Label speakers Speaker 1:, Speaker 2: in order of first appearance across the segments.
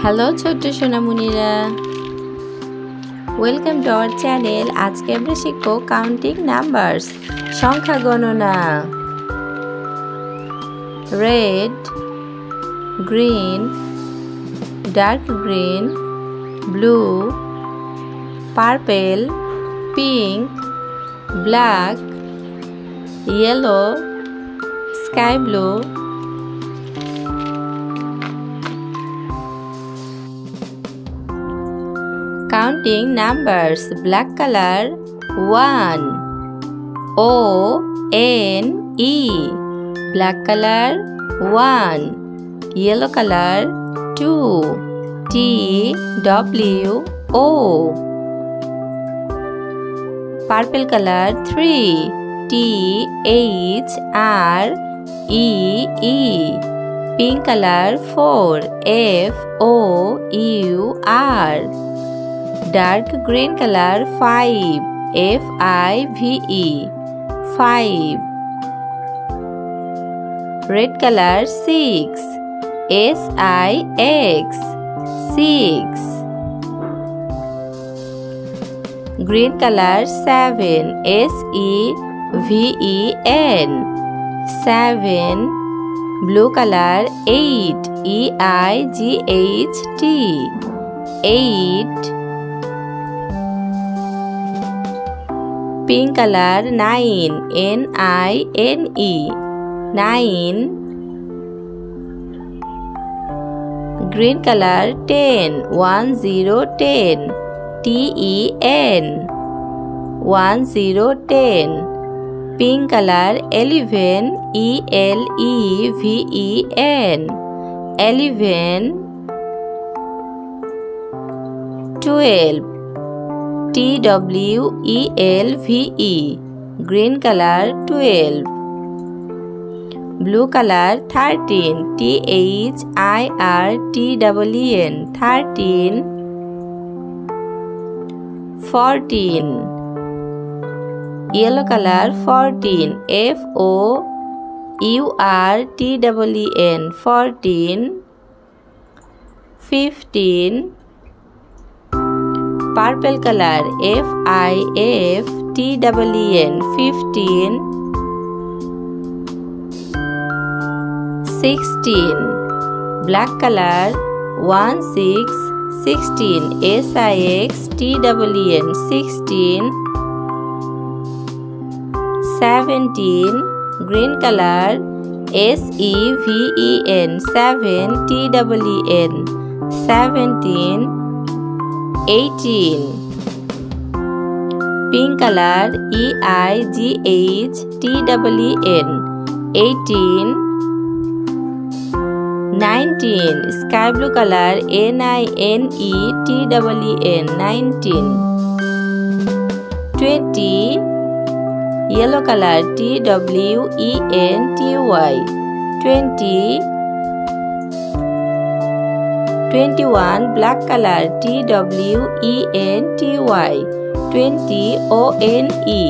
Speaker 1: Hello ছোট্ট সোনামণিরা, welcome to our channel. আজকে আমরা শিখব কাউন্টিং নাম্বারস, সংখ্যা গণনা। Red, green, dark green, blue, purple, pink, black, yellow, sky blue, counting numbers. Black color 1, O-N-E, black color 1. Yellow color 2, T-W-O. Purple color 3, T-H-R-E-E. Pink color 4, F-O-U-R. Dark green color 5, F-I-V-E, 5. Red color 6, S-I-X, 6. Green color 7, S-E-V-E-N, 7. Blue color 8, E-I-G-H-T, 8. Pink color 9, N-I-N-E, 9. Green color 10, 10, T-E-N, 10. Pink color 11, E-L-E-V-E-N, 11. 12, T-W-E-L-V-E, green color 12. Blue color 13, T-H-I-R-T-E-N, 13. 14. Yellow color 14, F-O-U-R-T-E-N, 14. 15. Purple color F-I-F-T-E-N, 15. 16. Black color 16, S-I-X-T-E-N, 16. 17. Green color S-E-V-E-N, 7, T-E-N, 17. 18. Pink color E-I-G-H-T-E-N, 18. 19. Sky blue color N-I-N-E-T-E-N, 19. 20. Yellow color T-W-E-N-T-Y, 20. 21. Black color T-W-E-N-T-Y, 20, O-N-E,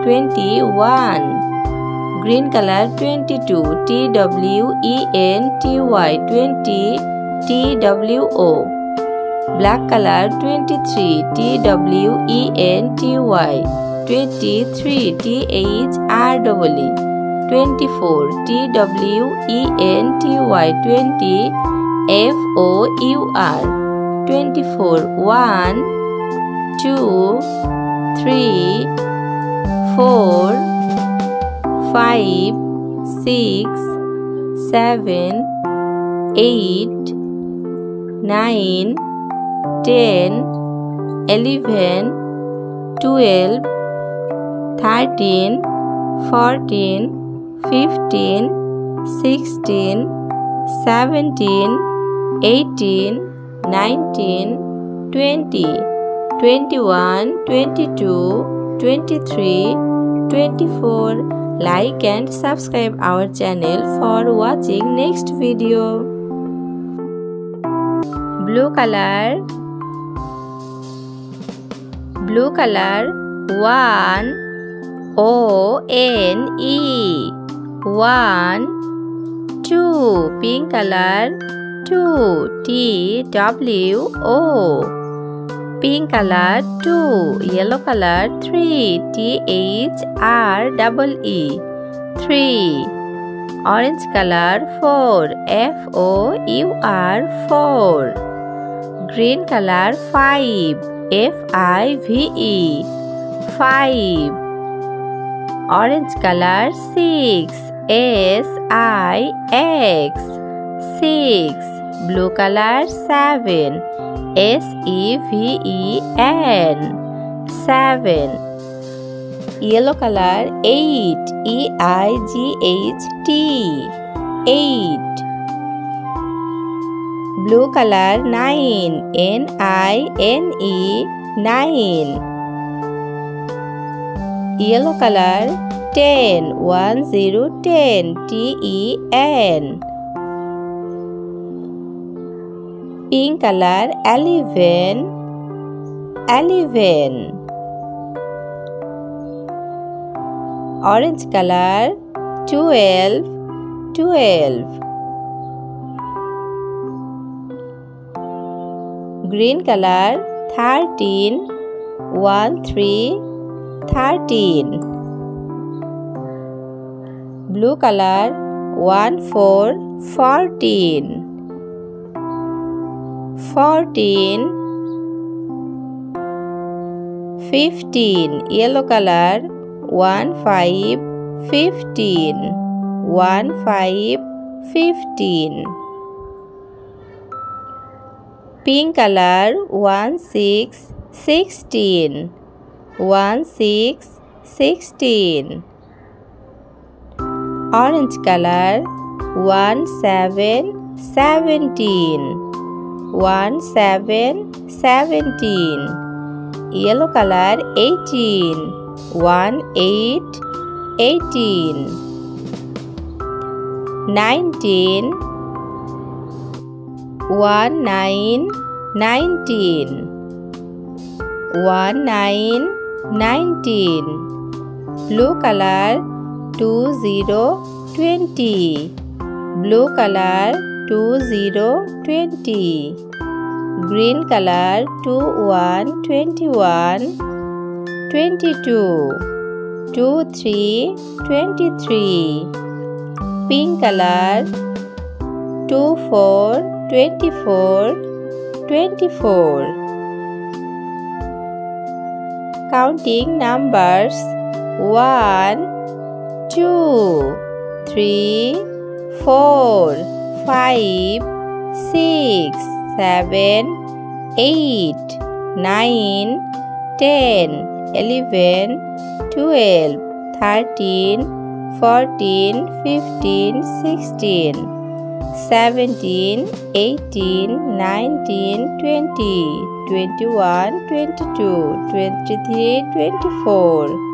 Speaker 1: 21. Green color 22, T-W-E-N-T-Y, 20, T-W-O. Black color 23, T-W-E-N-T-Y, 23, T-H-R-E-E, 24. T-W-E-N-T-Y, 20, F-O-U-R, 24. 1, 2, 3, 4, 5, 6, 7, 8, 9, 10, 11, 12, 13, 14, 15, 16, 17, 18, 19, 20, 21, 22, 23, 24. Like and subscribe our channel for watching next video. Blue color 1, O-N-E, 1. 2. Pink color 2, T-W-O. Pink color 2, yellow color 3, T-H-R-E-E, 3. Orange color 4, F-O-U-R, 4. Green color 5, F-I-V-E, 5. Orange color 6, S-I-X, 6. Blue color 7, S-E-V-E-N, 7. Yellow color 8, E-I-G-H-T, 8. Blue color 9, N-I-N-E, 9. Yellow color 10, 10, T-E-N. Pink color 11, 11. Orange color 12, 12. Green color 13, 13. Blue color 14. Fifteen. Yellow color 15. Pink color 16. Orange color 17. Yellow color 18. 19. 19. Blue color 20. Green color 21. 22. 23. Pink color 24. Counting numbers 1, 2, 3, 4, 5, 6, 7, 8, 9, 10, 11, 12, 13, 14, 15, 16, 17, 18, 19, 20, 21, 22, 23, 24.